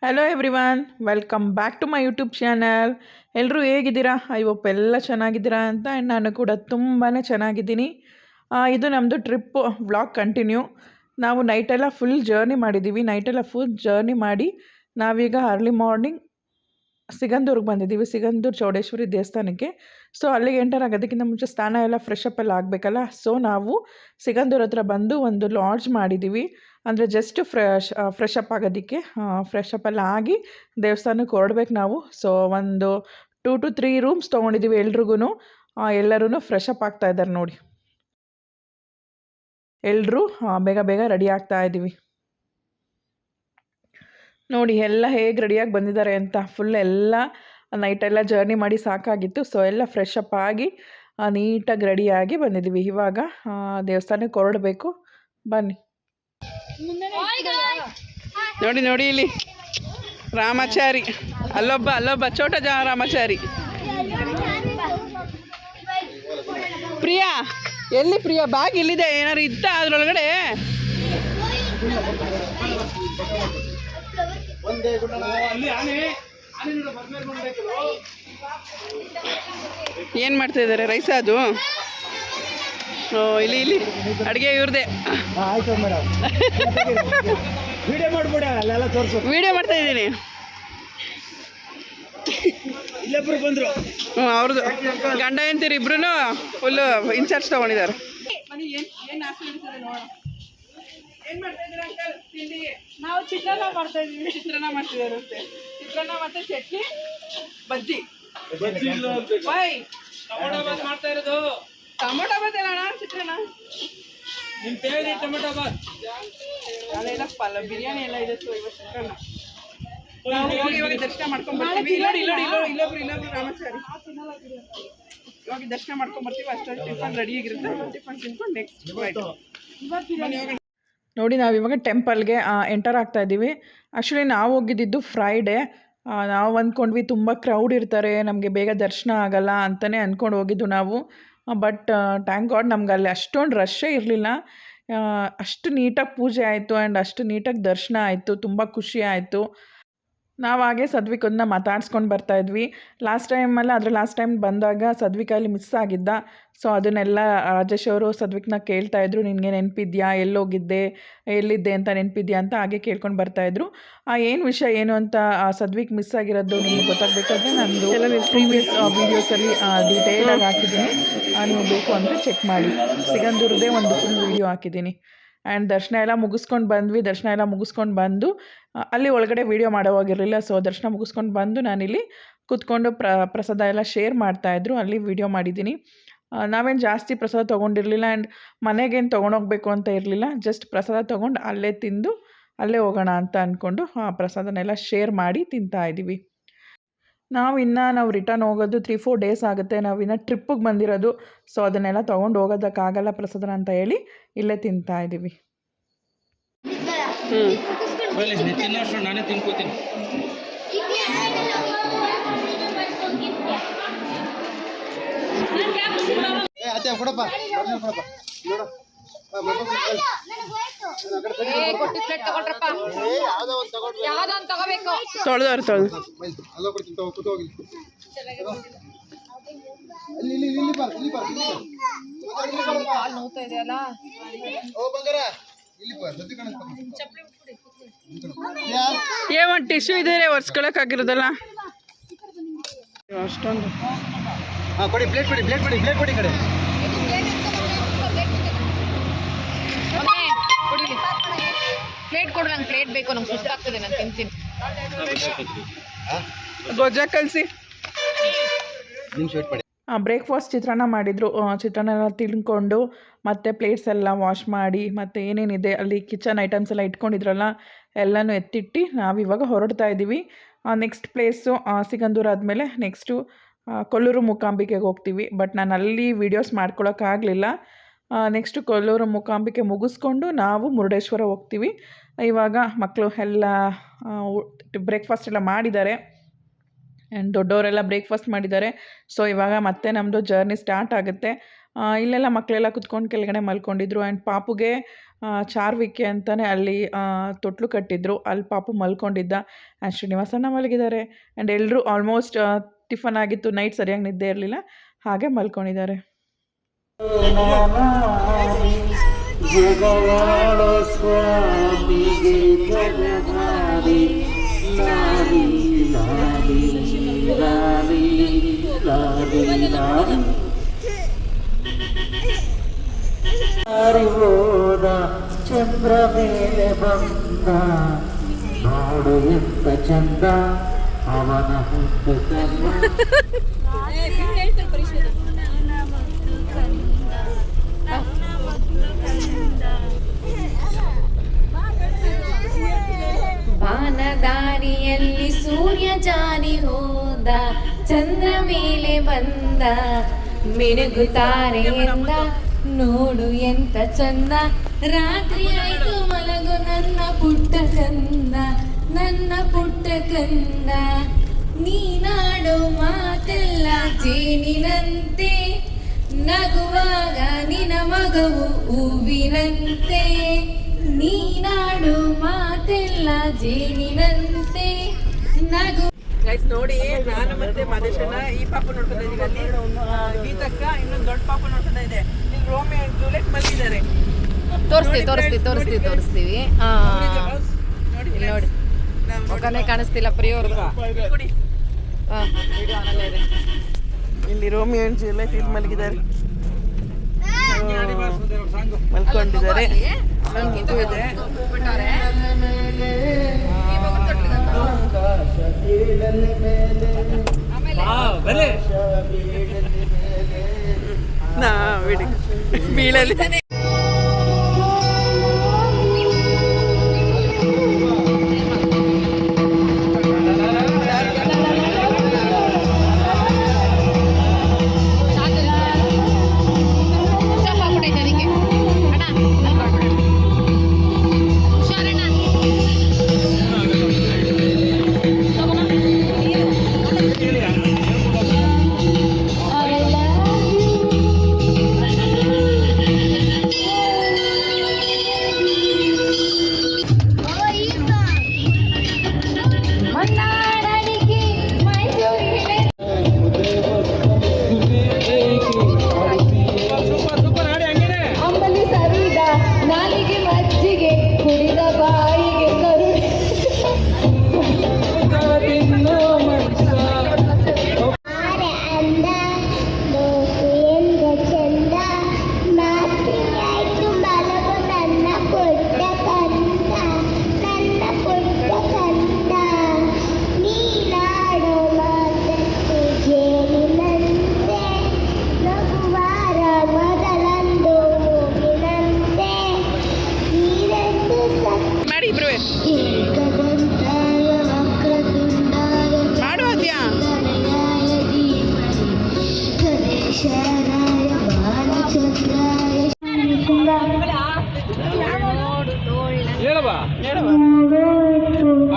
Hello everyone, welcome back to my YouTube channel. ಎಲ್ಲರೂ ಹೇಗಿದ್ದೀರಾ? I hope ಎಲ್ಲ ಚೆನ್ನಾಗಿದ್ದೀರಾ ಅಂತ. ಆ್ಯಂಡ್ ನಾನು ಕೂಡ ತುಂಬಾ ಚೆನ್ನಾಗಿದ್ದೀನಿ. ಇದು ನಮ್ಮದು ಟ್ರಿಪ್ಪು ವ್ಲಾಗ್ ಕಂಟಿನ್ಯೂ. ನಾವು ನೈಟೆಲ್ಲ ಫುಲ್ ಜರ್ನಿ ಮಾಡಿದ್ದೀವಿ. ಫುಲ್ ಜರ್ನಿ ಮಾಡಿ ನಾವೀಗ ಅರ್ಲಿ ಮಾರ್ನಿಂಗ್ ಸಿಗಂದೂರ್ಗೆ ಬಂದಿದ್ದೀವಿ, ಸಿಗಂದೂರು ಚೌಡೇಶ್ವರಿ ದೇವಸ್ಥಾನಕ್ಕೆ. ಸೊ ಅಲ್ಲಿಗೆ ಎಂಟರ್ ಆಗೋದಕ್ಕಿಂತ ಮುಂಚೆ ಸ್ನಾನ ಎಲ್ಲ ಫ್ರೆಶ್ ಅಪ್ ಎಲ್ಲ ಆಗಬೇಕಲ್ಲ. ಸೊ ನಾವು ಸಿಗಂದೂರು ಹತ್ರ ಬಂದು ಒಂದು ಲಾಡ್ಜ್ ಮಾಡಿದ್ದೀವಿ. ಅಂದರೆ ಜಸ್ಟ್ ಫ್ರೆಶ್ ಅಪ್ ಆಗೋದಕ್ಕೆ, ಫ್ರೆಶ್ ಅಪ್ ಎಲ್ಲ ಆಗಿ ದೇವಸ್ಥಾನಕ್ಕೆ ಹೊರಡ್ಬೇಕು ನಾವು. ಸೊ ಒಂದು 2 to 3 ರೂಮ್ಸ್ ತೊಗೊಂಡಿದ್ದೀವಿ ಎಲ್ರಿಗೂ. ಎಲ್ಲರೂ ಫ್ರೆಶ್ ಅಪ್ ಆಗ್ತಾ ಇದ್ದಾರೆ ನೋಡಿ. ಎಲ್ಲರೂ ಬೇಗ ಬೇಗ ರೆಡಿ ಆಗ್ತಾ ಇದ್ದೀವಿ ನೋಡಿ. ಎಲ್ಲ ಹೇಗೆ ರೆಡಿಯಾಗಿ ಬಂದಿದ್ದಾರೆ ಅಂತ. ಫುಲ್ ಎಲ್ಲ ನೈಟೆಲ್ಲ ಜರ್ನಿ ಮಾಡಿ ಸಾಕಾಗಿತ್ತು. ಸೊ ಎಲ್ಲ ಫ್ರೆಶ್ ಅಪ್ ಆಗಿ ನೀಟಾಗಿ ರೆಡಿಯಾಗಿ ಬಂದಿದ್ದೀವಿ. ಇವಾಗ ದೇವಸ್ಥಾನಕ್ಕೆ ಹೊರಡಬೇಕು. ಬನ್ನಿ ನೋಡಿ ನೋಡಿ, ಇಲ್ಲಿ ರಾಮಾಚಾರಿ, ಅಲ್ಲೊಬ್ಬ ಚೋಟ ರಾಮಾಚಾರಿ. ಪ್ರಿಯಾ ಎಲ್ಲಿ? ಪ್ರಿಯಾ ಬ್ಯಾಗ್ ಇಲ್ಲಿದೆ. ಏನಾರು ಇತ್ತ ಅದ್ರೊಳಗಡೆ? ಏನು ಮಾಡ್ತಾ ಇದ್ದಾರೆ? ರೈಸ ಅದು? ಇಲ್ಲಿ ಅಡುಗೆ ಇವ್ರದೇ. ವಿಡಿಯೋ ಮಾಡ್ತಾ ಇದ್ದೀನಿ. ಅವ್ರದ್ದು ಗಂಡ ಎಂತೀರಿ ಇಬ್ರು ಫುಲ್ಲು ಇನ್ಚಾರ್ಜ್ ತೊಗೊಂಡಿದ್ದಾರೆ. ನಾವು ಚಿತ್ರಾನ್ನ ಮಾಡ್ತಾ ಇದ್ದೀವಿ. ಚಿತ್ರಾನ್ನ ಮಾಡ್ತಿದ್ದಾರೆ. ಚಿತ್ರಾನ್ನ ಮತ್ತೆ ಚಟ್ನಿ, ಬಜ್ಜಿ. ಮಾಡ್ತಾ ಇರೋದು ಟೊಮೊಟೊ ಬಾತ್ ಎಲ್ಲ ಅಣ್ಣ. ಚಿತ್ರಾನ್ನ ನಿಮ್ಮ ಫೇವ್ರೇಟ್ ಟೊಮೊಟೊ ಬಾತ್. ಅದೆಲ್ಲ ಬಿರಿಯಾನಿ ಎಲ್ಲ ಇದೆ. ಸೊ ಇವತ್ತು ಚಿತ್ರಾನ್ನ ಹೋಗಿ ಇವಾಗ ದರ್ಶನ ಮಾಡ್ಕೊಂಡ್ಬರ್ತೀವಿ. ಇಲ್ಲೊಬ್ರು ರಾಮಾಚಾರಿ. ಇವಾಗ ದರ್ಶನ ಮಾಡ್ಕೊಂಡ್ಬರ್ತೀವಿ. ಅಷ್ಟೊಂದು ಟಿಫನ್ ರೆಡಿ ಆಗಿರುತ್ತೆ. ಟಿಫನ್ ತಿನ್ಕೊಂಡು ನೆಕ್ಸ್ಟ್ ನೋಡಿ. ನಾವು ಇವಾಗ ಟೆಂಪಲ್ಗೆ ಎಂಟರ್ ಆಗ್ತಾ ಇದ್ದೀವಿ. ಆ್ಯಕ್ಚುಲಿ ನಾವು ಹೋಗಿದ್ದು ಫ್ರೈಡೇ. ನಾವು ಅಂದ್ಕೊಂಡ್ವಿ ತುಂಬ ಕ್ರೌಡ್ ಇರ್ತಾರೆ, ನಮಗೆ ಬೇಗ ದರ್ಶನ ಆಗಲ್ಲ ಅಂತಲೇ ಅಂದ್ಕೊಂಡು ಹೋಗಿದ್ದು ನಾವು. ಬಟ್ ಥ್ಯಾಂಕ್ ಗಾಡ್ ನಮ್ಗೆ ಅಲ್ಲಿ ಅಷ್ಟೊಂದು ರಶ್ಶೇ ಇರಲಿಲ್ಲ. ಅಷ್ಟು ನೀಟಾಗಿ ಪೂಜೆ ಆಯಿತು ಆ್ಯಂಡ್ ಅಷ್ಟು ನೀಟಾಗಿ ದರ್ಶನ ಆಯಿತು. ತುಂಬ ಖುಷಿ ಆಯಿತು. ನಾವು ಹಾಗೆ ಸದ್ವಿಕನ್ನ ಮಾತಾಡ್ಸ್ಕೊಂಡು ಬರ್ತಾಯಿದ್ವಿ. ಲಾಸ್ಟ್ ಟೈಮ್ ಬಂದಾಗ ಸದ್ವಿಕಲ್ಲಿ ಮಿಸ್ ಆಗಿದ್ದ. ಸೊ ಅದನ್ನೆಲ್ಲ ರಾಜೇಶ್ ಅವರು ಸದ್ವಿಕ್ನ ಕೇಳ್ತಾಯಿದ್ರು, ನಿನಗೆ ನೆನಪಿದ್ಯಾ, ಎಲ್ಲಿದ್ದೆ ಅಂತ ನೆನಪಿದ್ಯಾ ಅಂತ ಹಾಗೆ ಕೇಳ್ಕೊಂಡು ಬರ್ತಾಯಿದ್ರು. ಏನು ವಿಷಯ ಏನು ಅಂತ ಸದ್ವಿಕ್ ಮಿಸ್ ಆಗಿರೋದು ನಿಮ್ಗೆ ಗೊತ್ತಾಗಬೇಕಾದ್ರೆ ನಂದು ಪ್ರೀವಿಯಸ್ ವೀಡಿಯೋಸಲ್ಲಿ ಡೀಟೇಲಾಗಿ ಹಾಕಿದ್ದೀನಿ. ನೀವು ಬೇಕು ಅಂದರೆ ಚೆಕ್ ಮಾಡಿ. ಸಿಗಂದೂರದೇ ಒಂದು ಫುಲ್ ವೀಡಿಯೋ ಹಾಕಿದ್ದೀನಿ. ಆ್ಯಂಡ್ ದರ್ಶನ ಎಲ್ಲ ಮುಗಿಸ್ಕೊಂಡು ಬಂದ್ವಿ. ದರ್ಶನ ಎಲ್ಲ ಮುಗಿಸ್ಕೊಂಡು ಬಂದು ಅಲ್ಲಿ ಒಳಗಡೆ ವೀಡಿಯೋ ಮಾಡೋವಾಗಿರಲಿಲ್ಲ. ಸೊ ದರ್ಶನ ಮುಗಿಸ್ಕೊಂಡು ಬಂದು ನಾನಿಲ್ಲಿ ಕೂತ್ಕೊಂಡು ಪ್ರಸಾದ ಎಲ್ಲ ಶೇರ್ ಮಾಡ್ತಾಯಿದ್ರು, ಅಲ್ಲಿ ವೀಡಿಯೋ ಮಾಡಿದ್ದೀನಿ. ನಾವೇನು ಜಾಸ್ತಿ ಪ್ರಸಾದ ತೊಗೊಂಡಿರಲಿಲ್ಲ ಆ್ಯಂಡ್ ಮನೆಗೇನು ತೊಗೊಂಡೋಗ್ಬೇಕು ಅಂತ ಇರಲಿಲ್ಲ. ಜಸ್ಟ್ ಪ್ರಸಾದ ತೊಗೊಂಡು ಅಲ್ಲೇ ತಿಂದು ಅಲ್ಲೇ ಹೋಗೋಣ ಅಂತ ಅಂದ್ಕೊಂಡು ಪ್ರಸಾದನೆಲ್ಲ ಶೇರ್ ಮಾಡಿ ತಿಂತಾಯಿದ್ದೀವಿ. ನಾವು ರಿಟರ್ನ್ ಹೋಗೋದು 3-4 ಡೇಸ್ ಆಗುತ್ತೆ. ನಾವಿನ್ನು ಟ್ರಿಪ್ಪಿಗೆ ಬಂದಿರೋದು. ಸೊ ಅದನ್ನೆಲ್ಲ ತೊಗೊಂಡು ಹೋಗೋದಕ್ಕಾಗಲ್ಲ ಪ್ರಸಾದನ ಅಂತ ಹೇಳಿ ಇಲ್ಲೇ ತಿಂತಾಯಿದ್ದೀವಿ. ನಾನೇ ತಿನ್ಕೋತೀನಿ. ತೊಳೆದು ಒಂದು ಟಿಶ್ಯೂ ಇದೆ ಒರೆಸ್ಕೊಳಕ್ಕಾಗಿರೋದಲ್ಲ ಅಷ್ಟೊಂದು. ಕೊಡಿ ಪ್ಲೇಟ್ ಕೊಡಿ ಕಡೆ. ಪ್ಲೇಟ್ ಕೊಡು, ನಂಗೆ ಪ್ಲೇಟ್ ಬೇಕು, ನಂಗೆ ಸುಸ್ತಾಗ್ತದೆ, ನಾನು ತಿಂತೀನಿ. ಗೊಜ್ಜ ಕಲಿಸಿ. ಬ್ರೇಕ್ಫಾಸ್ಟ್ ಚಿತ್ರಾನ್ನ ಮಾಡಿದರು. ಚಿತ್ರಾನ್ನ ಎಲ್ಲ ತಿನ್ಕೊಂಡು ಮತ್ತು ಪ್ಲೇಟ್ಸ್ ಎಲ್ಲ ವಾಶ್ ಮಾಡಿ ಮತ್ತು ಏನೇನಿದೆ ಅಲ್ಲಿ ಕಿಚನ್ ಐಟಮ್ಸ್ ಎಲ್ಲ ಇಟ್ಕೊಂಡಿದ್ರಲ್ಲ ಎಲ್ಲನೂ ಎತ್ತಿಟ್ಟು ನಾವಿವಾಗ ಹೊರಡ್ತಾ ಇದ್ದೀವಿ. ನೆಕ್ಸ್ಟ್ ಪ್ಲೇಸು ಸಿಗಂದೂರು ಆದಮೇಲೆ ನೆಕ್ಸ್ಟು ಕೊಲ್ಲೂರು ಮೂಕಾಂಬಿಕೆಗೆ ಹೋಗ್ತೀವಿ. ಬಟ್ ನಾನು ಅಲ್ಲಿ ವೀಡಿಯೋಸ್ ಮಾಡ್ಕೊಳಕ್ಕಾಗಲಿಲ್ಲ. ನೆಕ್ಸ್ಟು ಕೊಲ್ಲೂರು ಮೂಕಾಂಬಿಕೆ ಮುಗಿಸ್ಕೊಂಡು ನಾವು ಮುರುಡೇಶ್ವರ ಹೋಗ್ತೀವಿ. ಇವಾಗ ಮಕ್ಕಳು ಎಲ್ಲ ಬ್ರೇಕ್ಫಾಸ್ಟ್ ಎಲ್ಲ ಮಾಡಿದ್ದಾರೆ ಆ್ಯಂಡ್ ದೊಡ್ಡವರೆಲ್ಲ ಬ್ರೇಕ್ಫಾಸ್ಟ್ ಮಾಡಿದ್ದಾರೆ. ಸೊ ಇವಾಗ ಮತ್ತೆ ನಮ್ಮದು ಜರ್ನಿ ಸ್ಟಾರ್ಟ್ ಆಗುತ್ತೆ. ಇಲ್ಲೆಲ್ಲ ಮಕ್ಕಳೆಲ್ಲ ಕುತ್ಕೊಂಡು ಕೆಳಗಡೆ ಮಲ್ಕೊಂಡಿದ್ರು. ಆ್ಯಂಡ್ ಪಾಪುಗೆ ಚಾರ್ವಿಕೆ ಅಂತಲೇ ಅಲ್ಲಿ ತೊಟ್ಲು ಕಟ್ಟಿದ್ರು, ಅಲ್ಲಿ ಪಾಪು ಮಲ್ಕೊಂಡಿದ್ದ. ಆ್ಯಂಡ್ ಶ್ರೀನಿವಾಸಣ್ಣ ಮಲಗಿದ್ದಾರೆ. ಆ್ಯಂಡ್ ಎಲ್ಲರೂ ಆಲ್ಮೋಸ್ಟ್ ಟಿಫನ್ ಆಗಿತ್ತು, ನೈಟ್ ಸರಿಯಾಗಿ ನಿದ್ದೆ ಇರಲಿಲ್ಲ, ಹಾಗೆ ಮಲ್ಕೊಂಡಿದ್ದಾರೆ. ಚಂದ್ರ ಮೇಲೆ ಬಂದ ನೋಡು ಎಂತ ಚಂದ ಅವನ ಹುಟ್ಟು ಬಾನದಾರಿಯಲ್ಲಿ ಸೂರ್ಯ ಜಾರಿ ಹೋದ, ಚಂದ್ರ ಮೇಲೆ ಬಂದ, ಮಿನುಗುತ್ತಾರೆ ಎಂದ ನೋಡು ಎಂತ ಚಂದ. ರಾತ್ರಿ ಆಯ್ತು ಮಲಗು ನನ್ನ ಪುಟ್ಟ ಕಂದ, ನನ್ನ ಪುಟ್ಟ ಕಂದ. ನೀನಾಡೋ ಮಾತೆಲ್ಲ ಜೇನಿನಂತೆ, ನಗುವಾಗ ನಿನ ಮಗವು ಹೂವಿನಂತೆ. ನೀನಾಡೋ ಮಾತೆಲ್ಲ ಜೇನಿನಂತೆ, ನಗು. ಗೈಸ್ ನೋಡಿ, ನಾನು ಮತ್ತೆ ಮದೇಶಣ್ಣ ಈ ಪಾಪು ನೋಡ್ತಾ ಇದ್ದೀವಿ. ಅಲ್ಲಿ ಗೀತಕ್ಕ ಇನ್ನೊಂದು ದೊಡ್ಡ ಪಾಪು ನೋಡ್ತಾ ಇದೆ. ಇಲ್ಲಿ ರೋಮಿಯೋ ಅಂಡ್ ಜೂಲಿಯಟ್ ಮಲಗಿದ್ದಾರೆ. ತೋರಿಸ್ತೀವಿ. ಇಲ್ಲಿ ನೋಡಿ, ಮುಖನೇ ಕಾಣಿಸ್ತಿಲ್ಲ ಪ್ರಿಯವ್ರದ್ದು. ಇಲ್ಲಿ ರೋಮಿಯೋ ಅಂಡ್ ಜೂಲಿಯಟ್ ಇಲ್ಲಿ ಮಲಗಿದ್ದಾರೆ, ಮಲ್ಕೊಂಡಿದ್ದಾರೆ. ಬೀಳಲಿ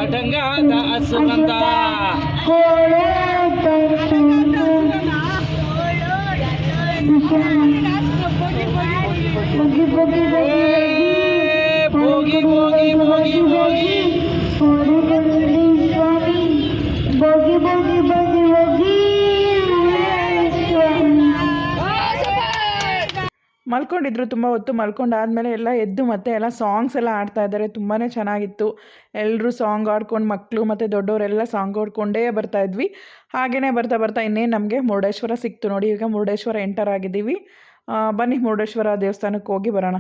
ಅಡಂಗ ಸುಗಂಧ ಭೋಗಿ ಭೋಗಿ ಭೋಗಿ ಭೋಗಿ ಮಲ್ಕೊಂಡಿದ್ರು ತುಂಬ ಹೊತ್ತು. ಮಲ್ಕೊಂಡಾದ್ಮೇಲೆ ಎಲ್ಲ ಎದ್ದು ಮತ್ತೆ ಎಲ್ಲ ಸಾಂಗ್ಸ್ ಎಲ್ಲ ಆಡ್ತಾ ಇದ್ದಾರೆ. ತುಂಬಾ ಚೆನ್ನಾಗಿತ್ತು. ಎಲ್ಲರೂ ಸಾಂಗ್ ಆಡ್ಕೊಂಡು, ಮಕ್ಕಳು ಮತ್ತು ದೊಡ್ಡವರೆಲ್ಲ ಸಾಂಗ್ ಆಡ್ಕೊಂಡೇ ಬರ್ತಾ ಇದ್ವಿ. ಹಾಗೆಯೇ ಬರ್ತಾ ಬರ್ತಾ ಇನ್ನೇನು ನಮಗೆ ಮುರುಡೇಶ್ವರ ಸಿಕ್ತು ನೋಡಿ. ಈಗ ಮುರುಡೇಶ್ವರ ಎಂಟರ್ ಆಗಿದ್ದೀವಿ. ಬನ್ನಿ ಮುರುಡೇಶ್ವರ ದೇವಸ್ಥಾನಕ್ಕೆ ಹೋಗಿ ಬರೋಣ.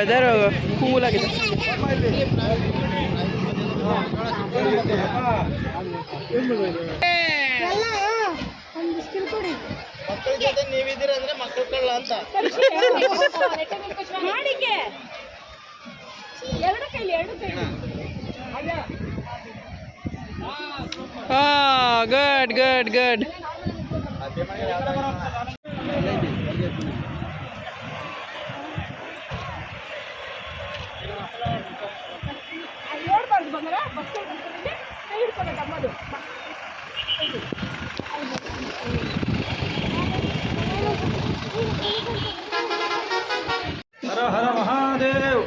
ವೆದರ್ ಕೂಲಾಗಿದೆ. ನೀವಿದ್ದೀರ ಅಂದ್ರೆ ಮಕ್ಕಳು ಕಳ್ಳ ಅಂತ. Good good good. Hara Hara Mahadev,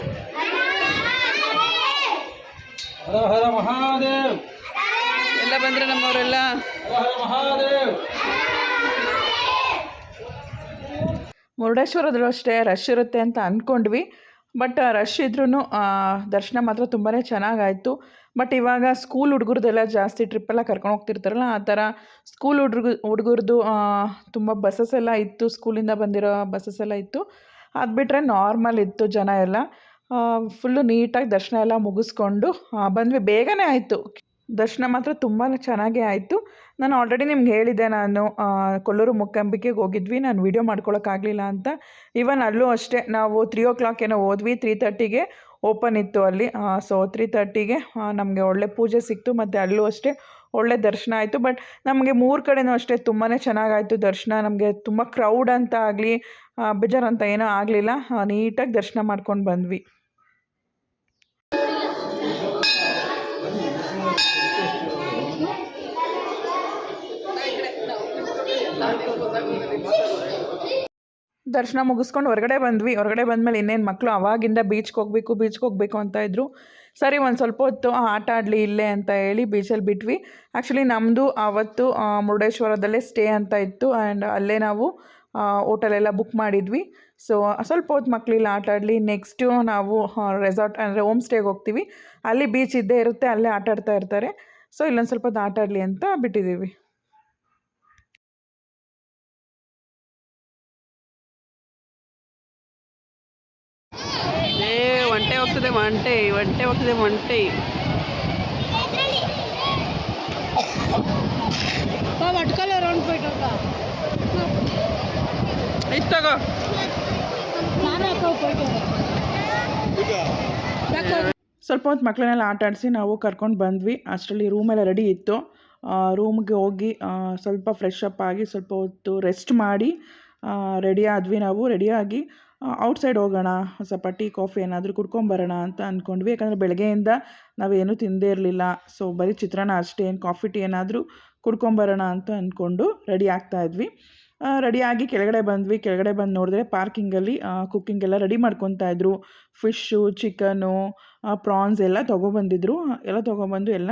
Hara Hara Mahadev, ಎಲ್ಲ ಬಂದ್ರೆ ನಮ್ಮವರೆಲ್ಲ. ಹರ ಹರ ಮಹಾದೇವ್. ಮುರುಡೇಶ್ವರದಲ್ಲೂ ಅಷ್ಟೇ ರಶ್ ಇರುತ್ತೆ ಅಂತ ಅಂದ್ಕೊಂಡ್ವಿ. ಬಟ್ ರಶ್ ಇದ್ರೂ ದರ್ಶನ ಮಾತ್ರ ತುಂಬಾ ಚೆನ್ನಾಗಾಯಿತು. ಬಟ್ ಇವಾಗ ಸ್ಕೂಲ್ ಹುಡುಗರದೆಲ್ಲ ಜಾಸ್ತಿ ಟ್ರಿಪ್ಪೆಲ್ಲ ಕರ್ಕೊಂಡು ಹೋಗ್ತಿರ್ತಾರಲ್ಲ, ಆ ಥರ ಸ್ಕೂಲ್ ಹುಡುಗರದು ತುಂಬ ಬಸ್ಸಸ್ ಎಲ್ಲ ಇತ್ತು, ಸ್ಕೂಲಿಂದ ಬಂದಿರೋ ಬಸ್ಸಸ್ ಎಲ್ಲ ಇತ್ತು. ಅದು ಬಿಟ್ಟರೆ ನಾರ್ಮಲ್ ಇತ್ತು ಜನ ಎಲ್ಲ. ಫುಲ್ಲು ನೀಟಾಗಿ ದರ್ಶನ ಎಲ್ಲ ಮುಗಿಸ್ಕೊಂಡು ಬಂದ್ವಿ. ಬೇಗನೆ ಆಯಿತು ದರ್ಶನ ಮಾತ್ರ ತುಂಬಾ ಚೆನ್ನಾಗೇ ಆಯಿತು. ನಾನು ಆಲ್ರೆಡಿ ನಿಮ್ಗೆ ಹೇಳಿದ್ದೆ, ನಾನು ಕೊಲ್ಲೂರು ಮೂಕಾಂಬಿಕೆಗೆ ಹೋಗಿದ್ವಿ, ನಾನು ವೀಡಿಯೋ ಮಾಡ್ಕೊಳಕ್ಕಾಗಲಿಲ್ಲ ಅಂತ. ಈವನ್ ಅಲ್ಲೂ ಅಷ್ಟೇ ನಾವು 3 o'clock ಏನೋ ಹೋದ್ವಿ, 3:30ಗೆ ಓಪನ್ ಇತ್ತು ಅಲ್ಲಿ. ಸೊ 3:30ಗೆ ನಮಗೆ ಒಳ್ಳೆ ಪೂಜೆ ಸಿಕ್ತು, ಮತ್ತು ಅಲ್ಲೂ ಅಷ್ಟೇ ಒಳ್ಳೆ ದರ್ಶನ ಆಯಿತು. ಬಟ್ ನಮಗೆ 3 ಕಡೆನೂ ಅಷ್ಟೇ ತುಂಬಾ ಚೆನ್ನಾಗಾಯಿತು ದರ್ಶನ. ನಮಗೆ ತುಂಬ ಕ್ರೌಡ್ ಅಂತ ಆಗಲಿ ಬೇಜಾರು ಅಂತ ಏನೂ ಆಗಲಿಲ್ಲ. ನೀಟಾಗಿ ದರ್ಶನ ಮಾಡ್ಕೊಂಡು ಬಂದ್ವಿ. ದರ್ಶನ ಮುಗಿಸ್ಕೊಂಡು ಹೊರಗಡೆ ಬಂದ್ವಿ. ಹೊರಗಡೆ ಬಂದಮೇಲೆ ಇನ್ನೇನು ಮಕ್ಕಳು ಅವಾಗಿಂದ ಬೀಚ್ಗೆ ಹೋಗಬೇಕು ಅಂತ ಇದ್ದರು. ಸರಿ ಒಂದು ಸ್ವಲ್ಪ ಹೊತ್ತು ಆಟ ಆಡಲಿ ಇಲ್ಲೇ ಅಂತ ಹೇಳಿ ಬೀಚಲ್ಲಿ ಬಿಟ್ವಿ. ಆ್ಯಕ್ಚುಲಿ ನಮ್ಮದು ಆವತ್ತು ಮುರುಡೇಶ್ವರದಲ್ಲೇ ಸ್ಟೇ ಅಂತ ಇತ್ತು, ಆ್ಯಂಡ್ ಅಲ್ಲೇ ನಾವು ಹೋಟೆಲೆಲ್ಲ ಬುಕ್ ಮಾಡಿದ್ವಿ. ಸೊ ಸ್ವಲ್ಪ ಹೊತ್ತು ಮಕ್ಕಳಿಲ್ಲ ಆಟ ಆಡಲಿ. ನೆಕ್ಸ್ಟು ನಾವು ರೆಸಾರ್ಟ್ ಅಂದರೆ ಹೋಮ್ ಸ್ಟೇಗೆ ಹೋಗ್ತೀವಿ, ಅಲ್ಲಿ ಬೀಚ್ ಇದ್ದೇ ಇರುತ್ತೆ, ಅಲ್ಲೇ ಆಟ ಆಡ್ತಾ ಇರ್ತಾರೆ. ಸೊ ಇಲ್ಲೊಂದು ಸ್ವಲ್ಪ ಹೊತ್ತು ಆಟ ಆಡಲಿ ಅಂತ ಬಿಟ್ಟಿದ್ದೀವಿ. ಒಂಟೆ ಹೋಗ್ತದೆ ಇಷ್ಟಗೋ. ಸ್ವಲ್ಪ ಹೊತ್ತು ಮಕ್ಕಳನ್ನೆಲ್ಲ ಆಟ ಆಡಿಸಿ ನಾವು ಕರ್ಕೊಂಡು ಬಂದ್ವಿ. ಅಷ್ಟರಲ್ಲಿ ರೂಮೆಲ್ಲ ರೆಡಿ ಇತ್ತು. ರೂಮ್ಗೆ ಹೋಗಿ ಸ್ವಲ್ಪ ಫ್ರೆಶ್ ಅಪ್ ಆಗಿ ಸ್ವಲ್ಪ ಹೊತ್ತು ರೆಸ್ಟ್ ಮಾಡಿ ರೆಡಿ ಆದ್ವಿ. ನಾವು ರೆಡಿಯಾಗಿ ಔಟ್ಸೈಡ್ ಹೋಗೋಣ, ಸ್ವಲ್ಪ ಟೀ ಕಾಫಿ ಏನಾದರೂ ಕುಡ್ಕೊಂಬರೋಣ ಅಂತ ಅಂದ್ಕೊಂಡ್ವಿ. ಯಾಕಂದರೆ ಬೆಳಗ್ಗೆಯಿಂದ ನಾವೇನೂ ತಿಂದೇ ಇರಲಿಲ್ಲ. ಸೊ ಬರೀ ಚಿತ್ರಾನ್ನ ಅಷ್ಟೇ, ಏನು ಕಾಫಿ ಟೀ ಏನಾದರೂ ಕುಡ್ಕೊಂಬರೋಣ ಅಂತ ಅಂದ್ಕೊಂಡು ರೆಡಿ ಆಗ್ತಾಯಿದ್ವಿ. ರೆಡಿಯಾಗಿ ಕೆಳಗಡೆ ಬಂದ್ವಿ. ಕೆಳಗಡೆ ಬಂದು ನೋಡಿದ್ರೆ ಪಾರ್ಕಿಂಗಲ್ಲಿ ಕುಕ್ಕಿಂಗ್ ಎಲ್ಲ ರೆಡಿ ಮಾಡ್ಕೊತಾಯಿದ್ರು. ಫಿಶ್ಶು, ಚಿಕನು, ಪ್ರಾನ್ಸ್ ಎಲ್ಲ ತೊಗೊಬಂದಿದ್ರು. ಎಲ್ಲ ತೊಗೊಬಂದು ಎಲ್ಲ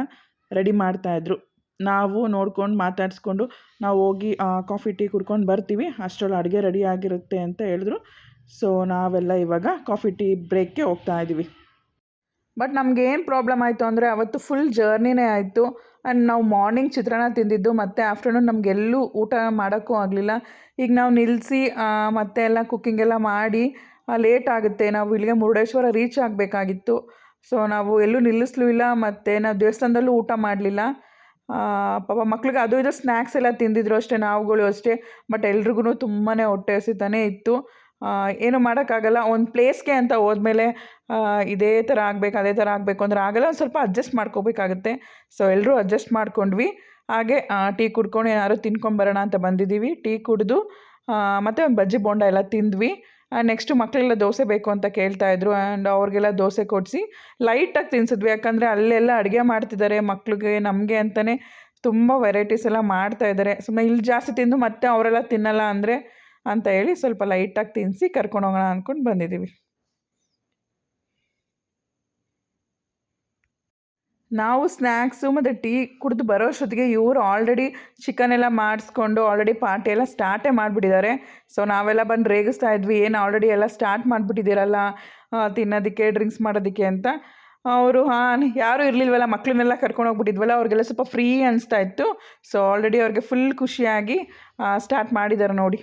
ರೆಡಿ ಮಾಡ್ತಾಯಿದ್ರು. ನಾವು ನೋಡ್ಕೊಂಡು ಮಾತಾಡಿಸ್ಕೊಂಡು ನಾವು ಹೋಗಿ ಕಾಫಿ ಟೀ ಕುಡ್ಕೊಂಡು ಬರ್ತೀವಿ, ಅಷ್ಟರಲ್ಲಿ ಅಡುಗೆ ರೆಡಿ ಆಗಿರುತ್ತೆ ಅಂತ ಹೇಳಿದ್ರು. ಸೊ ನಾವೆಲ್ಲ ಇವಾಗ ಕಾಫಿ ಟೀ ಬ್ರೇಕ್ಗೆ ಹೋಗ್ತಾ ಇದ್ದೀವಿ. ಬಟ್ ನಮ್ಗೆ ಏನು ಪ್ರಾಬ್ಲಮ್ ಆಯಿತು ಅಂದರೆ ಅವತ್ತು ಫುಲ್ ಜರ್ನಿನೇ ಆಯಿತು. ಆ್ಯಂಡ್ ನಾವು ಮಾರ್ನಿಂಗ್ ಚಿತ್ರಾನ್ನ ತಿಂದಿದ್ದು, ಮತ್ತು ಆಫ್ಟರ್ನೂನ್ ನಮಗೆಲ್ಲೂ ಊಟ ಮಾಡೋಕ್ಕೂ ಆಗಲಿಲ್ಲ. ಈಗ ನಾವು ನಿಲ್ಲಿಸಿ ಮತ್ತೆ ಎಲ್ಲ ಕುಕ್ಕಿಂಗ್ ಎಲ್ಲ ಮಾಡಿ ಲೇಟ್ ಆಗುತ್ತೆ. ನಾವು ಇಲ್ಲಿಗೆ ಮುರುಡೇಶ್ವರ ರೀಚ್ ಆಗಬೇಕಾಗಿತ್ತು. ಸೊ ನಾವು ಎಲ್ಲೂ ನಿಲ್ಲಿಸ್ಲೂ ಇಲ್ಲ, ಮತ್ತು ನಾವು ದೇವಸ್ಥಾನದಲ್ಲೂ ಊಟ ಮಾಡಲಿಲ್ಲ. ಪಾಪ ಮಕ್ಳಿಗೆ ಅದು ಇದು ಸ್ನ್ಯಾಕ್ಸ್ ಎಲ್ಲ ತಿಂದಿದ್ರು ಅಷ್ಟೇ, ನಾವುಗಳು ಅಷ್ಟೇ. ಬಟ್ ಎಲ್ರಿಗೂ ತುಂಬಾ ಹೊಟ್ಟೆ ಹಸಿತಾನೇ ಇತ್ತು. ಏನು ಮಾಡೋಕ್ಕಾಗಲ್ಲ. ಒಂದು ಪ್ಲೇಸ್ಗೆ ಅಂತ ಹೋದ್ಮೇಲೆ ಇದೇ ಥರ ಆಗಬೇಕು ಅದೇ ಥರ ಆಗಬೇಕು ಅಂದರೆ ಆಗಲ್ಲ, ಒಂದು ಸ್ವಲ್ಪ ಅಡ್ಜಸ್ಟ್ ಮಾಡ್ಕೋಬೇಕಾಗತ್ತೆ. ಸೊ ಎಲ್ಲರೂ ಅಡ್ಜಸ್ಟ್ ಮಾಡ್ಕೊಂಡ್ವಿ. ಹಾಗೆ ಟೀ ಕುಡ್ಕೊಂಡು ಏನಾದ್ರು ತಿನ್ಕೊಂಬರೋಣ ಅಂತ ಬಂದಿದ್ದೀವಿ. ಟೀ ಕುಡಿದು ಮತ್ತು ಒಂದು ಬಜ್ಜಿ ಬೋಂಡ ಎಲ್ಲ ತಿಂದ್ವಿ. ನೆಕ್ಸ್ಟು ಮಕ್ಕಳೆಲ್ಲ ದೋಸೆ ಬೇಕು ಅಂತ ಕೇಳ್ತಾಯಿದ್ರು, ಆ್ಯಂಡ್ ಅವ್ರಿಗೆಲ್ಲ ದೋಸೆ ಕೊಡಿಸಿ ಲೈಟಾಗಿ ತಿನ್ನಿಸಿದ್ವಿ. ಯಾಕಂದರೆ ಅಲ್ಲೆಲ್ಲ ಅಡುಗೆ ಮಾಡ್ತಿದ್ದಾರೆ ಮಕ್ಳಿಗೆ, ನಮಗೆ ಅಂತಲೇ ತುಂಬ ವೆರೈಟೀಸ್ ಎಲ್ಲ ಮಾಡ್ತಾಯಿದ್ದಾರೆ. ಸುಮ್ಮನೆ ಇಲ್ಲಿ ಜಾಸ್ತಿ ತಿಂದು ಮತ್ತೆ ಅವರೆಲ್ಲ ತಿನ್ನಲ್ಲ ಅಂದರೆ ಅಂತ ಹೇಳಿ ಸ್ವಲ್ಪ ಲೈಟಾಗಿ ತಿನ್ನಿಸಿ ಕರ್ಕೊಂಡು ಹೋಗೋಣ ಅಂದ್ಕೊಂಡು ಬಂದಿದ್ದೀವಿ. ನಾವು ಸ್ನ್ಯಾಕ್ಸು ಮತ್ತು ಟೀ ಕುಡಿದು ಬರೋಷ್ಟೊತ್ತಿಗೆ ಇವರು ಆಲ್ರೆಡಿ ಚಿಕನ್ ಎಲ್ಲ ಮಾಡಿಸ್ಕೊಂಡು ಆಲ್ರೆಡಿ ಪಾರ್ಟಿ ಎಲ್ಲ ಸ್ಟಾರ್ಟೇ ಮಾಡಿಬಿಟ್ಟಿದ್ದಾರೆ. ಸೊ ನಾವೆಲ್ಲ ಬಂದು ರೇಗಿಸ್ತಾ ಇದ್ವಿ, ಏನು ಆಲ್ರೆಡಿ ಎಲ್ಲ ಸ್ಟಾರ್ಟ್ ಮಾಡಿಬಿಟ್ಟಿದ್ದೀರಲ್ಲ ತಿನ್ನೋದಕ್ಕೆ ಡ್ರಿಂಕ್ಸ್ ಮಾಡೋದಕ್ಕೆ ಅಂತ. ಅವರು ಯಾರೂ ಇರಲಿಲ್ವಲ್ಲ, ಮಕ್ಕಳನ್ನೆಲ್ಲ ಕರ್ಕೊಂಡು ಹೋಗ್ಬಿಟ್ಟಿದ್ವಲ್ಲ, ಅವ್ರಿಗೆಲ್ಲ ಸ್ವಲ್ಪ ಫ್ರೀ ಅನಿಸ್ತಾ ಇತ್ತು. ಸೊ ಆಲ್ರೆಡಿ ಅವ್ರಿಗೆ ಫುಲ್ ಖುಷಿಯಾಗಿ ಸ್ಟಾರ್ಟ್ ಮಾಡಿದ್ದಾರೆ ನೋಡಿ.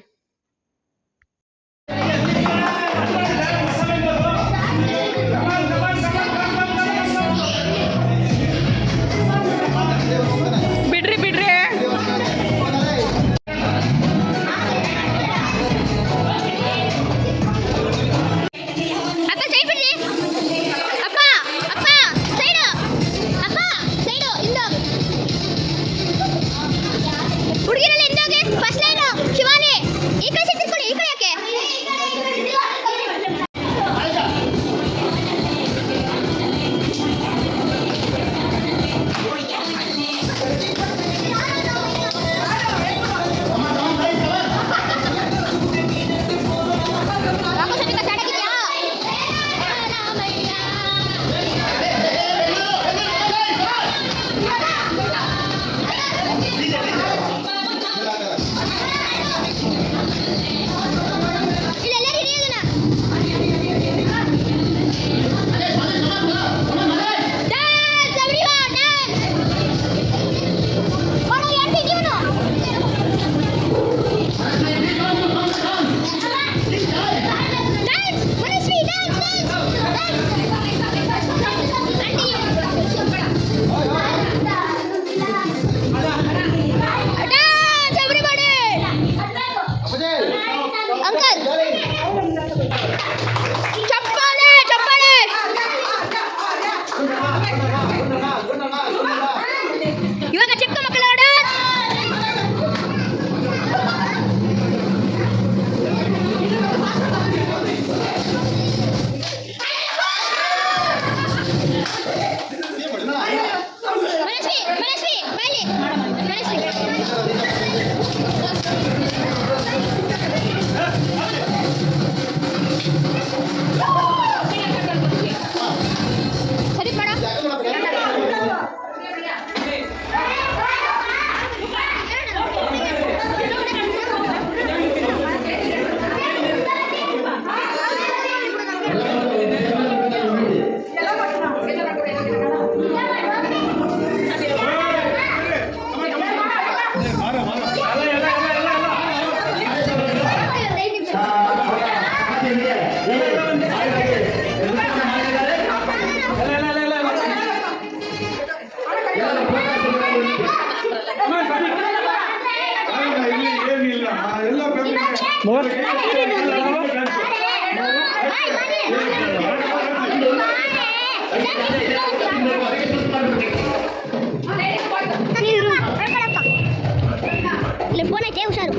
ಇವಾಗ ಚಿಕ್ಕ ಮಕ್ಕಳ ಮನಸ್ವಿ ಮನಸ್ವಿ ಬೈಲಿ ಮನಸ್ವಿ ಸರಿ ಮಾಡ ಇಲ್ಲಿ ಫೋನ್ ಐತೆ ಹುಷಾರು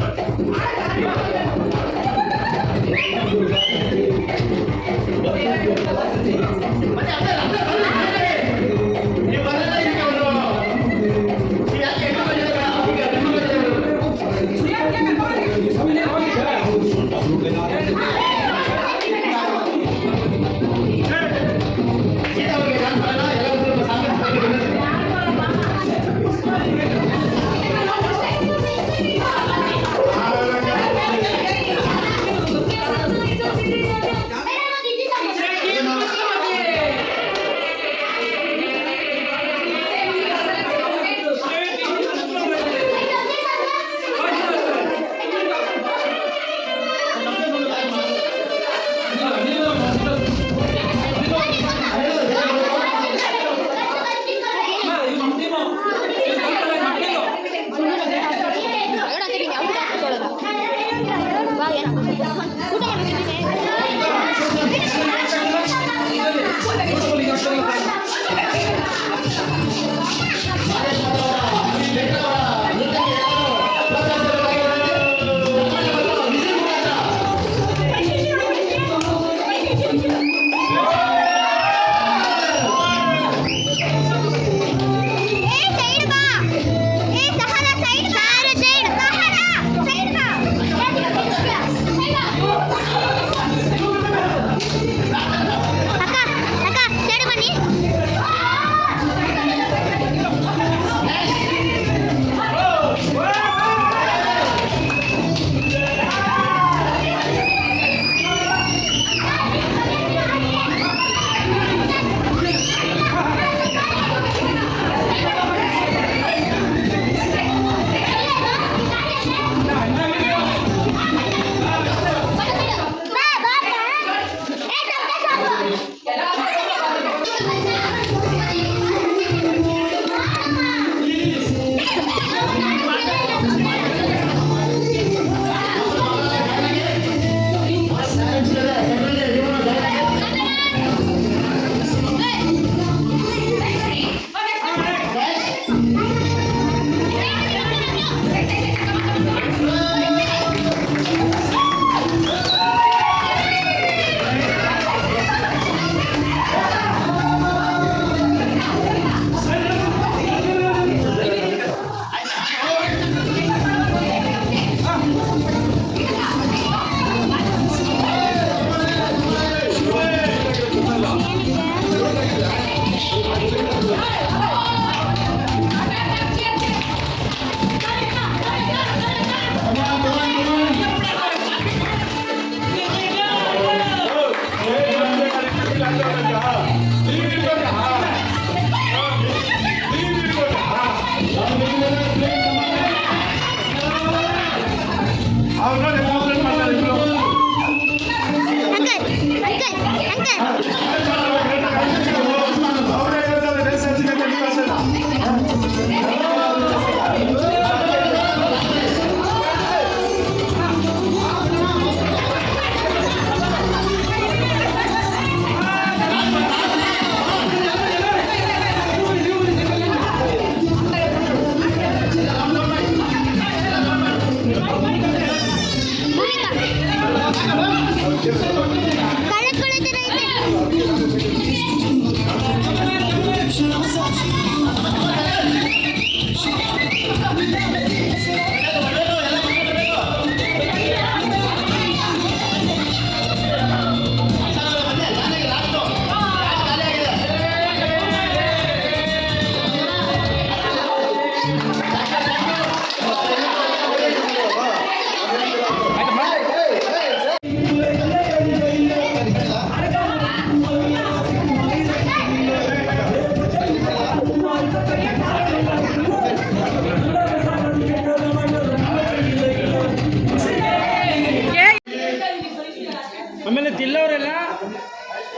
ಎಲ್ಲವರೆಲ್ಲ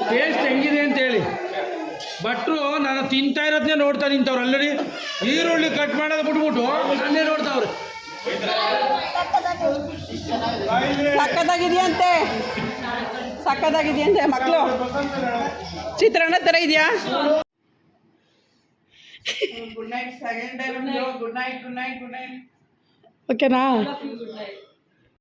ಟೇಸ್ಟ್ ಹೆಂಗಿದೆ ಅಂತ ಹೇಳಿ. ಭಟ್ರು ನಾನು ತಿಂತಾ ಇರೋದನ್ನೇ ನೋಡ್ತಾ ನಿಂತವ್ರು. ಆಲ್ರೆಡಿ ಈರುಳ್ಳಿ ಕಟ್ ಮಾಡೋದು ಬಿಟ್ಬಿಟ್ಟು ನನ್ನೇ ನೋಡ್ತಾವ್ರೆ. ಸಕ್ಕತ್ತಾಗಿದೆಯಂತೆ, ಸಕ್ಕತ್ತಾಗಿದೆಯಂತೆ ಮಕ್ಕಳು. ಚಿತ್ರಾನ್ನ ಥರ ಇದೆಯಾ? Good night, second time. Good night, good night, good night. ಓಕೆನಾ?